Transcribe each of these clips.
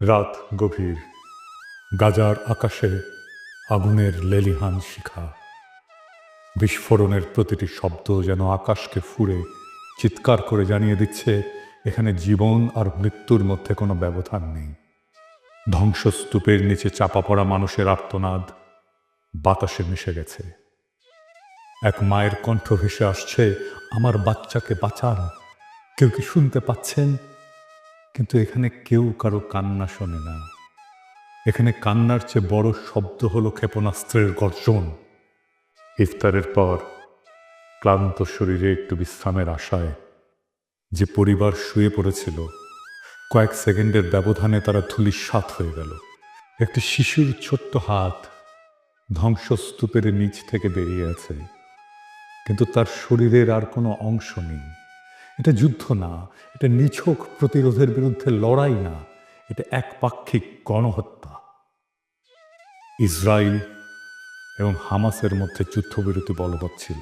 রাত গভীর, গাজার আকাশে আগুনের লেলিহান শিখা। বিস্ফোরণের প্রতিটি শব্দ যেন আকাশকে ফুঁড়ে চিৎকার করে জানিয়ে দিচ্ছে এখানে জীবন আর মৃত্যুর মধ্যে কোনো ব্যবধান নেই। ধ্বংসস্তূপের নিচে চাপা পড়া মানুষের আর্তনাদ বাতাসে মিশে গেছে। এক মায়ের কণ্ঠ ভেসে আসছে, আমার বাচ্চাকে বাঁচান। কেউ কি শুনতে পাচ্ছেন? কিন্তু এখানে কেউ কারো কান্না শোনে না। এখানে কান্নার চেয়ে বড় শব্দ হলো ক্ষেপণাস্ত্রের গর্জন। ইফতারের পর ক্লান্ত শরীরে একটু বিশ্রামের আশায় যে পরিবার শুয়ে পড়েছিল, কয়েক সেকেন্ডের ব্যবধানে তারা ধূলিসাৎ হয়ে গেল। একটি শিশুর ছোট্ট হাত ধ্বংসস্তূপের নিচ থেকে বেরিয়ে আছে, কিন্তু তার শরীরের আর কোনো অংশ নেই। এটা যুদ্ধ না, এটা নিছক প্রতিরোধের বিরুদ্ধে লড়াই না, এটা একপাক্ষিক গণহত্যা। ইসরায়েল এবং হামাসের মধ্যে যুদ্ধবিরতি বলবৎ ছিল।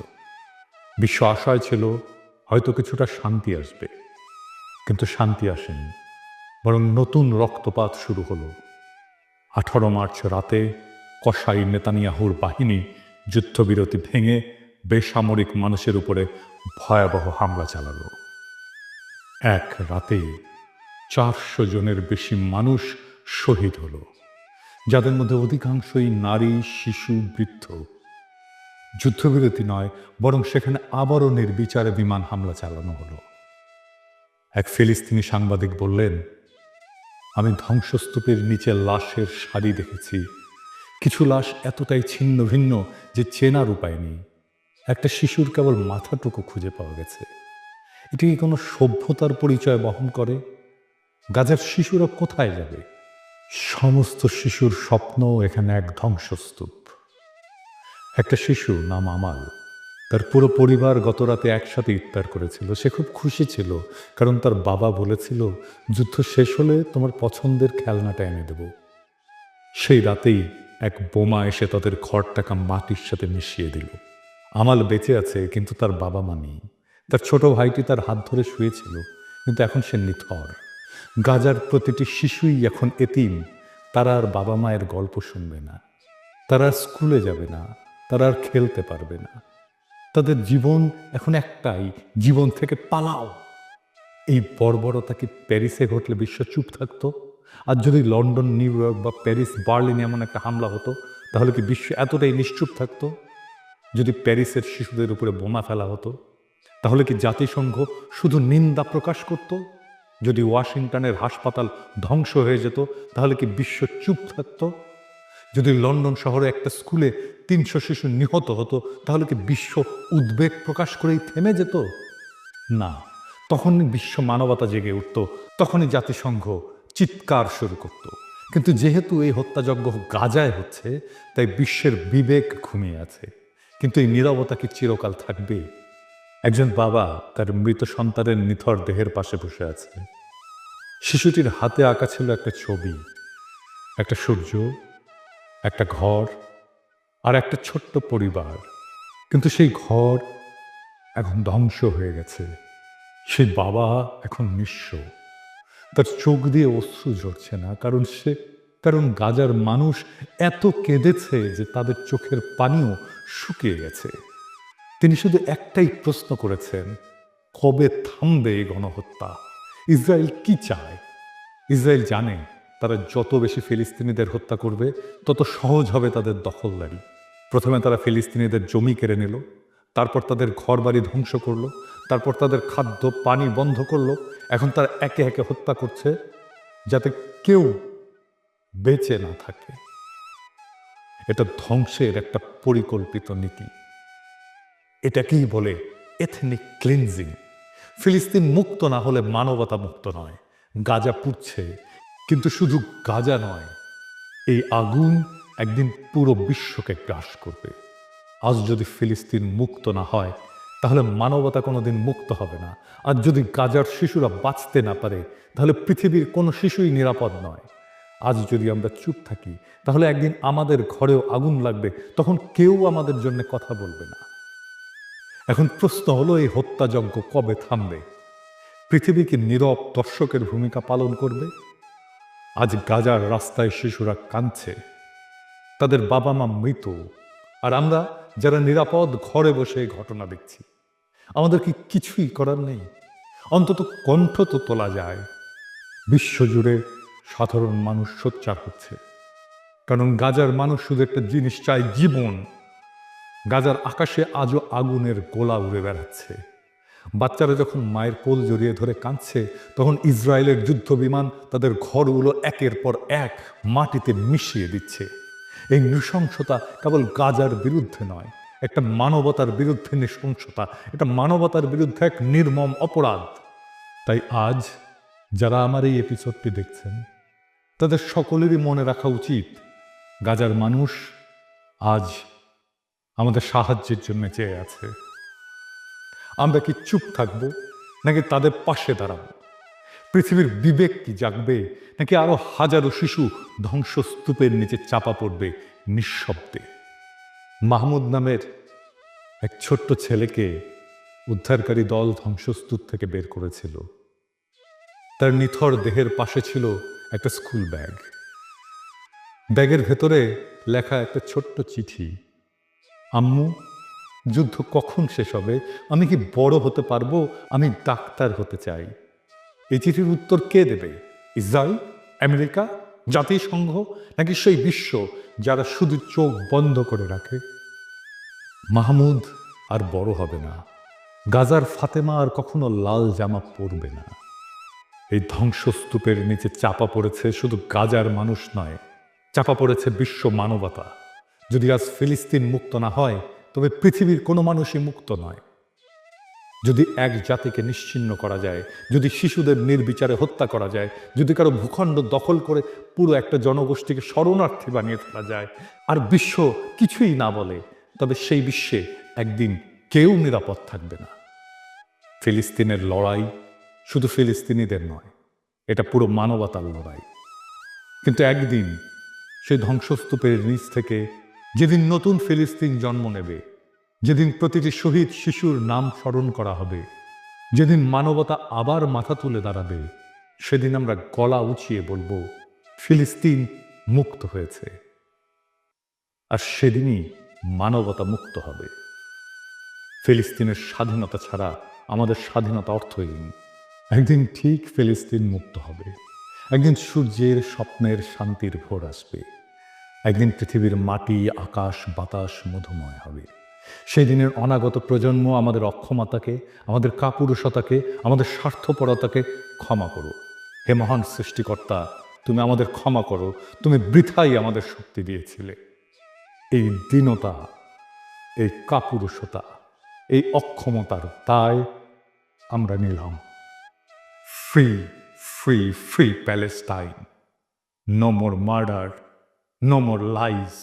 বিশ্ব আশায় ছিল হয়তো কিছুটা শান্তি আসবে, কিন্তু শান্তি আসেনি, বরং নতুন রক্তপাত শুরু হলো। 18 মার্চ রাতে কসাই নেতানিয়াহুর বাহিনী যুদ্ধবিরতি ভেঙে বেসামরিক মানুষের উপরে ভয়াবহ হামলা চালালো। এক রাতে 400 জনের বেশি মানুষ শহীদ হলো, যাদের মধ্যে অধিকাংশই নারী, শিশু, বৃদ্ধ। যুদ্ধবিরতি নয়, বরং সেখানে আবারও নির্বিচারে বিমান হামলা চালানো হলো। এক ফিলিস্তিনি সাংবাদিক বললেন, আমি ধ্বংসস্তূপের নিচে লাশের সারি দেখেছি। কিছু লাশ এতটাই ছিন্ন ভিন্ন যে চেনার উপায় নেই। একটা শিশুর কেবল মাথাটুকু খুঁজে পাওয়া গেছে। এটি কি কোনো সভ্যতার পরিচয় বহন করে? গাজার শিশুরা কোথায় যাবে? সমস্ত শিশুর স্বপ্ন এখানে এক ধ্বংসস্তূপ। একটা শিশু নাম আমাল, তার পুরো পরিবার গতরাতে একসাথে ইফতার করেছিল। সে খুব খুশি ছিল, কারণ তার বাবা বলেছিল, যুদ্ধ শেষ হলে তোমার পছন্দের খেলনাটা এনে দেব। সেই রাতেই এক বোমা এসে তাদের ঘরটাকে মাটির সাথে মিশিয়ে দিল। আমাল বেঁচে আছে, কিন্তু তার বাবা মা নেই। তার ছোট ভাইটি তার হাত ধরে শুয়েছিল, কিন্তু এখন সে নিথর। গাজার প্রতিটি শিশুই এখন এতিম। তারা আর বাবা মায়ের গল্প শুনবে না, তারা আর স্কুলে যাবে না, তারা আর খেলতে পারবে না। তাদের জীবন এখন একটাই, জীবন থেকে পালাও। এই বর্বরতা কি প্যারিসে ঘটলে বিশ্ব চুপ থাকতো? আর যদি লন্ডন, নিউ ইয়র্ক বা প্যারিস, বার্লিনে এমন একটা হামলা হতো, তাহলে কি বিশ্ব এতটাই নিশ্চুপ থাকতো? যদি প্যারিসের শিশুদের উপরে বোমা ফেলা হতো, তাহলে কি জাতিসংঘ শুধু নিন্দা প্রকাশ করত? যদি ওয়াশিংটনের হাসপাতাল ধ্বংস হয়ে যেত, তাহলে কি বিশ্ব চুপ থাকতো? যদি লন্ডন শহরে একটা স্কুলে 300 শিশু নিহত হতো, তাহলে কি বিশ্ব উদ্বেগ প্রকাশ করেই থেমে যেত? না, তখনই বিশ্ব মানবতা জেগে উঠত, তখনই জাতিসংঘ চিৎকার শুরু করত। কিন্তু যেহেতু এই হত্যাযজ্ঞ গাজায় হচ্ছে, তাই বিশ্বের বিবেক ঘুমিয়ে আছে। কিন্তু এই নীরবতা কি চিরকাল থাকবে? একজন বাবা তার মৃত সন্তানের নিথর দেহের পাশে বসে আছে। শিশুটির হাতে আঁকা ছিল একটা ছবি, একটা সূর্য, একটা ঘর আর একটা ছোট্ট পরিবার। কিন্তু সেই ঘর এখন ধ্বংস হয়ে গেছে। সেই বাবা এখন নিঃস্ব। তার চোখ দিয়ে অশ্রু ঝরছে না, কারণ গাজার মানুষ এত কেঁদেছে যে তাদের চোখের পানিও শুকিয়ে গেছে। তিনি শুধু একটাই প্রশ্ন করেছেন, কবে থামবে এই গণহত্যা? ইসরায়েল কি চায়? ইসরায়েল জানে তারা যত বেশি ফিলিস্তিনিদের হত্যা করবে, তত সহজ হবে তাদের দখলদারি। প্রথমে তারা ফিলিস্তিনিদের জমি কেড়ে নিল, তারপর তাদের ঘরবাড়ি ধ্বংস করলো, তারপর তাদের খাদ্য পানি বন্ধ করলো। এখন তারা একে একে হত্যা করছে, যাতে কেউ বেঁচে না থাকে। এটা ধ্বংসের একটা পরিকল্পিত নীতি। এটাকেই বলে এথনিক ক্লিনজিং। ফিলিস্তিন মুক্ত না হলে মানবতা মুক্ত নয়। গাজা পুড়ছে, কিন্তু শুধু গাজা নয়, এই আগুন একদিন পুরো বিশ্বকে গ্রাস করবে। আজ যদি ফিলিস্তিন মুক্ত না হয়, তাহলে মানবতা কোনোদিন মুক্ত হবে না। আর যদি গাজার শিশুরা বাঁচতে না পারে, তাহলে পৃথিবীর কোনো শিশুই নিরাপদ নয়। আজ যদি আমরা চুপ থাকি, তাহলে একদিন আমাদের ঘরেও আগুন লাগবে, তখন কেউ আমাদের জন্য কথা বলবে না। এখন প্রশ্ন হলো, এই হত্যাযজ্ঞ কবে থামবে? পৃথিবী কি নীরব দর্শকের ভূমিকা পালন করবে? আজ গাজার রাস্তায় শিশুরা কাঁদছে, তাদের বাবা মা মৃত, আর আমরা যারা নিরাপদ ঘরে বসে এই ঘটনা দেখছি, আমাদের কি কিছুই করার নেই? অন্তত কণ্ঠ তো তোলা যায়। বিশ্বজুড়ে সাধারণ মানুষ সোচ্চার হচ্ছে, কারণ গাজার মানুষ শুধু একটা জিনিস চায়, জীবন। গাজার আকাশে আজও আগুনের গোলা উড়ে বেড়াচ্ছে। বাচ্চারা যখন মায়ের কোল জড়িয়ে ধরে কাঁদছে, তখন ইসরায়েলের যুদ্ধ বিমান তাদের ঘরগুলো একের পর এক মাটিতে মিশিয়ে দিচ্ছে। এই নৃশংসতা কেবল গাজার বিরুদ্ধে নয়, একটা মানবতার বিরুদ্ধে নৃশংসতা, এটা মানবতার বিরুদ্ধে এক নির্মম অপরাধ। তাই আজ যারা আমার এই এপিসোডটি দেখছেন, তাদের সকলেরই মনে রাখা উচিত, গাজার মানুষ আজ আমাদের সাহায্যের জন্য চেয়ে আছে। আমরা কি চুপ থাকবো, নাকি তাদের পাশে দাঁড়াবো? পৃথিবীর বিবেক কি জাগবে, নাকি আরো হাজারো শিশু ধ্বংসস্তূপের নিচে চাপা পড়বে নিঃশব্দে? মাহমুদ নামের এক ছোট্ট ছেলেকে উদ্ধারকারী দল ধ্বংসস্তূপ থেকে বের করেছিল। তার নিথর দেহের পাশে ছিল একটা স্কুল ব্যাগ। ব্যাগের ভেতরে লেখা একটা ছোট্ট চিঠি, আম্মু, যুদ্ধ কখন শেষ হবে? আমি কি বড় হতে পারবো? আমি ডাক্তার হতে চাই। এই চিঠির উত্তর কে দেবে? ইসরায়েল, আমেরিকা, জাতিসংঘ, নাকি সেই বিশ্ব যারা শুধু চোখ বন্ধ করে রাখে? মাহমুদ আর বড় হবে না। গাজার ফাতেমা আর কখনো লাল জামা পরবে না। এই ধ্বংসস্তূপের নিচে চাপা পড়েছে শুধু গাজার মানুষ নয়, চাপা পড়েছে বিশ্ব মানবতা। যদি আজ ফিলিস্তিন মুক্ত না হয়, তবে পৃথিবীর কোনো মানুষই মুক্ত নয়। যদি এক জাতিকে নিশ্চিহ্ন করা যায়, যদি শিশুদের নির্বিচারে হত্যা করা যায়, যদি কারো ভূখণ্ড দখল করে পুরো একটা জনগোষ্ঠীকে শরণার্থী বানিয়ে ফেলা যায়, আর বিশ্ব কিছুই না বলে, তবে সেই বিশ্বে একদিন কেউ নিরাপদ থাকবে না। ফিলিস্তিনের লড়াই শুধু ফিলিস্তিনিদের নয়, এটা পুরো মানবতার লড়াই। কিন্তু একদিন সেই ধ্বংসস্তূপের নিচ থেকে যেদিন নতুন ফিলিস্তিন জন্ম নেবে, যেদিন প্রতিটি শহীদ শিশুর নাম স্মরণ করা হবে, যেদিন মানবতা আবার মাথা তুলে দাঁড়াবে, সেদিন আমরা গলা উঁচিয়ে বলবো, ফিলিস্তিন মুক্ত হয়েছে। আর সেদিনই মানবতা মুক্ত হবে। ফিলিস্তিনের স্বাধীনতা ছাড়া আমাদের স্বাধীনতা অর্থহীন। একদিন ঠিক ফিলিস্তিন মুক্ত হবে। একদিন সূর্যের স্বপ্নের শান্তির ভোর আসবে। একদিন পৃথিবীর মাটি, আকাশ, বাতাস মধুময় হবে। সেই দিনের অনাগত প্রজন্ম আমাদের অক্ষমতাকে, আমাদের কাপুরুষতাকে, আমাদের স্বার্থপরতাকে ক্ষমা করো। হে মহান সৃষ্টিকর্তা, তুমি আমাদের ক্ষমা করো। তুমি বৃথাই আমাদের শক্তি দিয়েছিলে। এই দীনতা, এই কাপুরুষতা, এই অক্ষমতার দায় আমরা নিলাম। Free, free, free Palestine. No more murder, no more lies.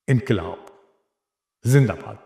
ইনকিলাব জিন্দাবাদ।